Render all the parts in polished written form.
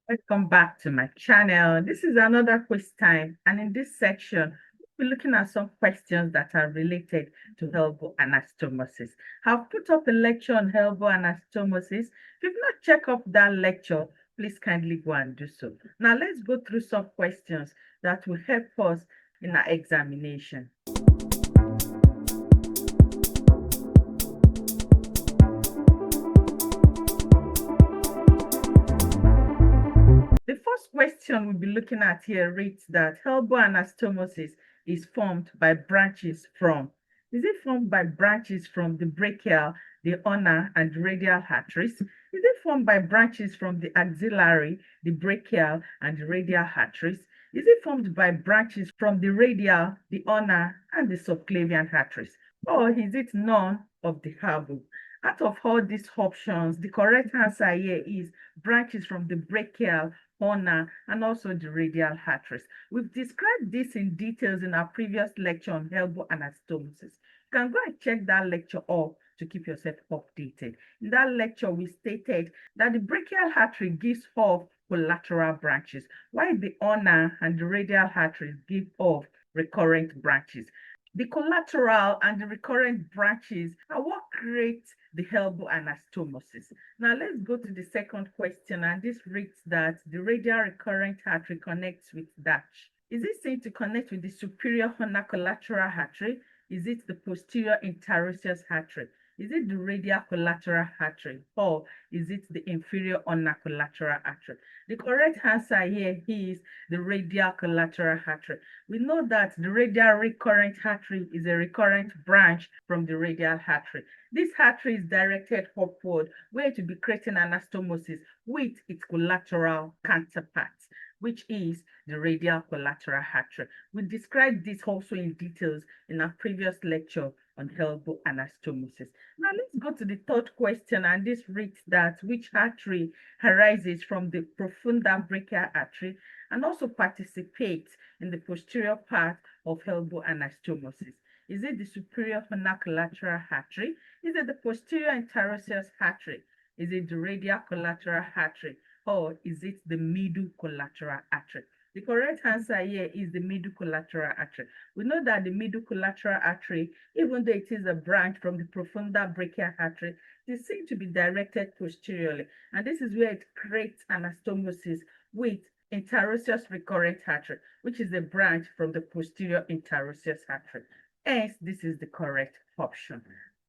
Welcome back to my channel. This is another quiz time, and in this section, we're looking at some questions that are related to elbow anastomosis. I've put up a lecture on elbow anastomosis. If you've not checked up that lecture, please kindly go and do so. Now, let's go through some questions that will help us in our examination. The first question we'll be looking at here reads that elbow anastomosis is formed by branches from. Is it formed by branches from the brachial, the ulnar, and the radial arteries? Is it formed by branches from the axillary, the brachial, and the radial arteries? Is it formed by branches from the radial, the ulnar, and the subclavian arteries? Or is it none of the above? Out of all these options, the correct answer here is branches from the brachial, ulnar, and also the radial arteries. We've described this in details in our previous lecture on elbow anastomosis. You can go and check that lecture off to keep yourself updated. In that lecture, we stated that the brachial artery gives off collateral branches, while the ulnar and the radial arteries give off recurrent branches. The collateral and the recurrent branches are what creates the elbow anastomosis. Now let's go to the second question, and this reads that the radial recurrent artery connects with dash. Is it seen to connect with the superior ulnar collateral artery? Is it the posterior interosseous artery? Is it the radial collateral artery, or is it the inferior ulnar collateral artery? The correct answer here is the radial collateral artery. We know that the radial recurrent artery is a recurrent branch from the radial artery. This artery is directed upward, where it will be creating anastomosis with its collateral counterpart, which is the radial collateral artery. We described this also in details in our previous lecture on elbow anastomosis. Now let's go to the third question, and this reads that which artery arises from the profunda brachial artery and also participates in the posterior part of elbow anastomosis. Is it the superior ulnar collateral artery? Is it the posterior interosseous artery? Is it the radial collateral artery? Or is it the middle collateral artery? The correct answer here is the middle collateral artery. We know that the middle collateral artery, even though it is a branch from the profunda brachial artery, is seen to be directed posteriorly. And this is where it creates anastomosis with interosseous recurrent artery, which is a branch from the posterior interosseous artery. Hence, this is the correct option.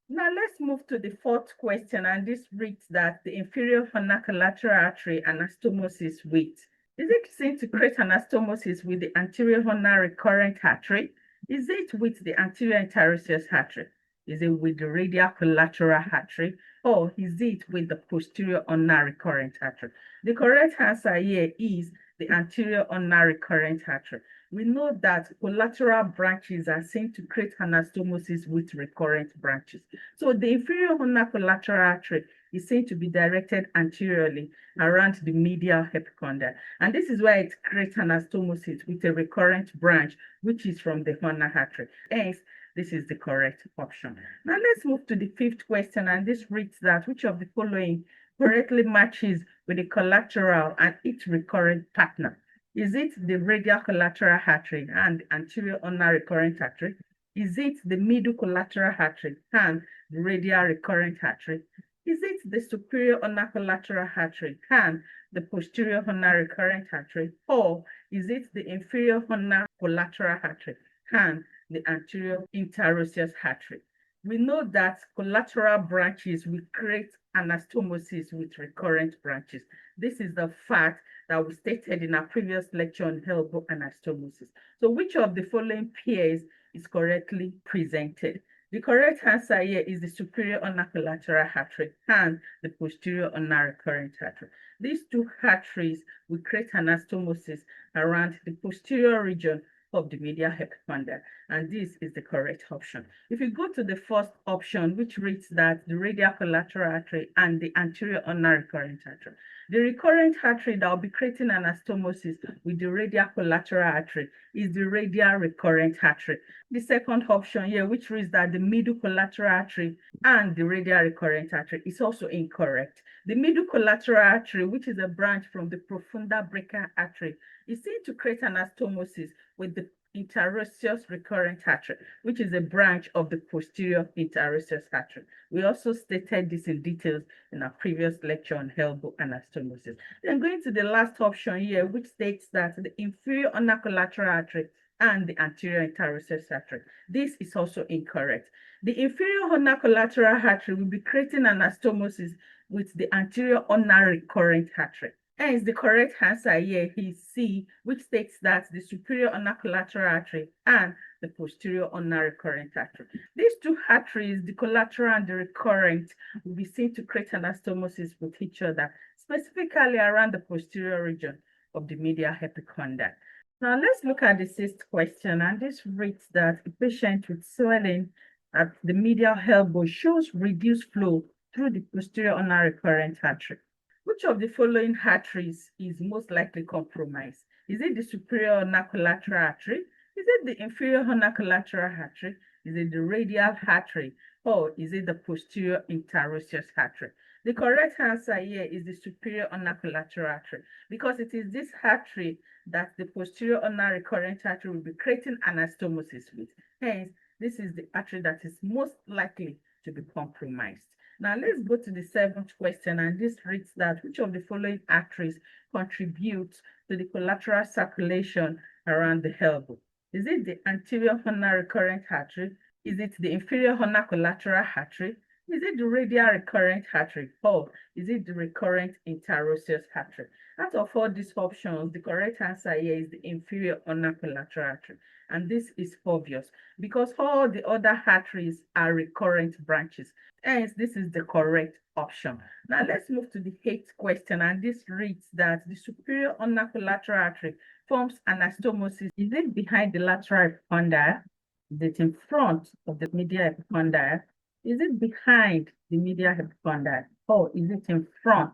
Now let's move to the fourth question, and this reads that the inferior ulnar collateral artery anastomosis with. Is it seen to create anastomosis with the anterior ulnar recurrent artery? Is it with the anterior interosseous artery? Is it with the radial collateral artery? Or is it with the posterior ulnar recurrent artery? The correct answer here is the anterior ulnar recurrent artery. We know that collateral branches are seen to create anastomosis with recurrent branches. So the inferior ulnar collateral artery is seen to be directed anteriorly around the medial epicondyle. And this is why it creates anastomosis with a recurrent branch, which is from the ulnar artery. Hence, this is the correct option. Now let's move to the fifth question, and this reads that which of the following correctly matches with the collateral and its recurrent partner? Is it the radial collateral artery and the anterior ulnar recurrent artery? Is it the middle collateral artery and the radial recurrent artery? Is it the superior ulnar collateral artery and the posterior ulnar recurrent artery? Or is it the inferior ulnar collateral artery and the anterior interosseous artery? We know that collateral branches will create anastomosis with recurrent branches. This is the fact that we stated in our previous lecture on elbow anastomosis. So which of the following pairs is correctly presented? The correct answer here is the superior ulnar collateral artery and the posterior ulnar recurrent artery. These two arteries will create anastomosis around the posterior region of the medial epicondyle, and this is the correct option. If you go to the first option, which reads that the radial collateral artery and the anterior ulnar recurrent artery, The recurrent artery that will be creating anastomosis with the radial collateral artery is the radial recurrent artery. The second option here, which reads that the middle collateral artery and the radial recurrent artery, is also incorrect. The middle collateral artery, which is a branch from the profunda brachial artery, is seen to create anastomosis with the interosseous recurrent artery, which is a branch of the posterior interosseous artery. We also stated this in details in our previous lecture on elbow anastomosis. Then going to the last option here, which states that the inferior ulnar collateral artery and the anterior interosseous artery. This is also incorrect. The inferior ulnar collateral artery will be creating anastomosis with the anterior ulnar recurrent artery. Hence, the correct answer here is C, which states that the superior ulnar collateral artery and the posterior ulnar recurrent artery. These two arteries, the collateral and the recurrent, will be seen to create anastomosis with each other, specifically around the posterior region of the medial epicondyle. Now, let's look at the sixth question, and this reads that a patient with swelling at the medial elbow shows reduced flow through the posterior ulnar recurrent artery. Which of the following arteries is most likely compromised? Is it the superior ulnar collateral artery? Is it the inferior ulnar collateral artery? Is it the radial artery? Or is it the posterior interosseous artery? The correct answer here is the superior ulnar collateral artery, because it is this artery that the posterior ulnar recurrent artery will be creating anastomosis with. Hence, this is the artery that is most likely to be compromised. Now let's go to the seventh question, and this reads that which of the following arteries contributes to the collateral circulation around the elbow? Is it the anterior ulnar recurrent artery? Is it the inferior ulnar collateral artery? Is it the radial recurrent artery? Or is it the recurrent interosseous artery? Out of all these options, the correct answer here is the inferior ulnar collateral artery. And this is obvious because all the other arteries are recurrent branches. Hence, this is the correct option. Now, let's move to the eighth question, and this reads that the superior ulnar collateral artery forms anastomosis. Is it behind the lateral epicondyle? Is it in front of the medial epicondyle? Is it behind the medial epicondyle? Or is it in front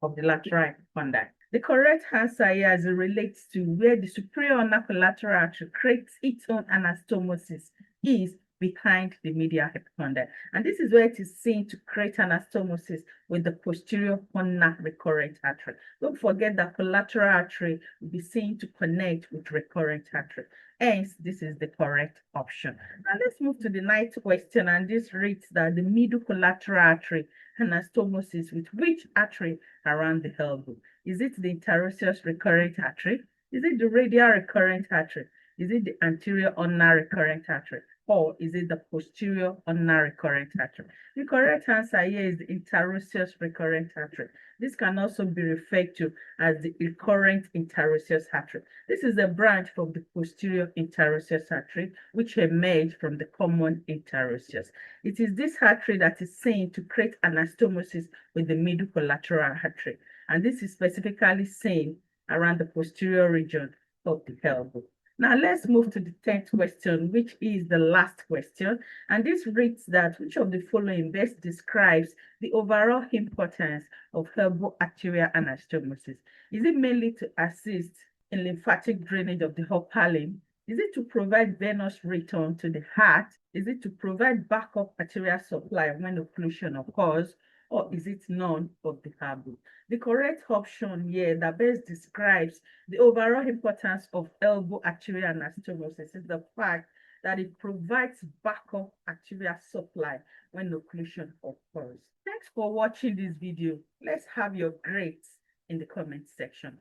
of the lateral epicondyle? The correct answer here as it relates to where the superior ulnar collateral artery creates its own anastomosis is behind the medial epicondyle. And this is where it is seen to create anastomosis with the posterior ulnar recurrent artery. Don't forget that collateral artery will be seen to connect with recurrent artery. Hence, this is the correct option. Now let's move to the ninth question, and this reads that the middle collateral artery anastomosis with which artery around the elbow? Is it the interosseous recurrent artery? Is it the radial recurrent artery? Is it the anterior ulnar recurrent artery? Or is it the posterior ulnar recurrent artery? The correct answer here is the interosseous recurrent artery. This can also be referred to as the recurrent interosseous artery. This is a branch from the posterior interosseous artery, which emerged from the common interosseous. It is this artery that is seen to create anastomosis with the middle collateral artery. And this is specifically seen around the posterior region of the elbow. Now let's move to the 10th question, which is the last question. And this reads that which of the following best describes the overall importance of elbow arterial anastomosis? Is it mainly to assist in lymphatic drainage of the upper limb? Is it to provide venous return to the heart? Is it to provide backup arterial supply when occlusion occurs? Or is it none of the above? The correct option here that best describes the overall importance of elbow arterial anastomosis is the fact that it provides backup arterial supply when occlusion occurs. Thanks for watching this video. Let's have your grades in the comment section.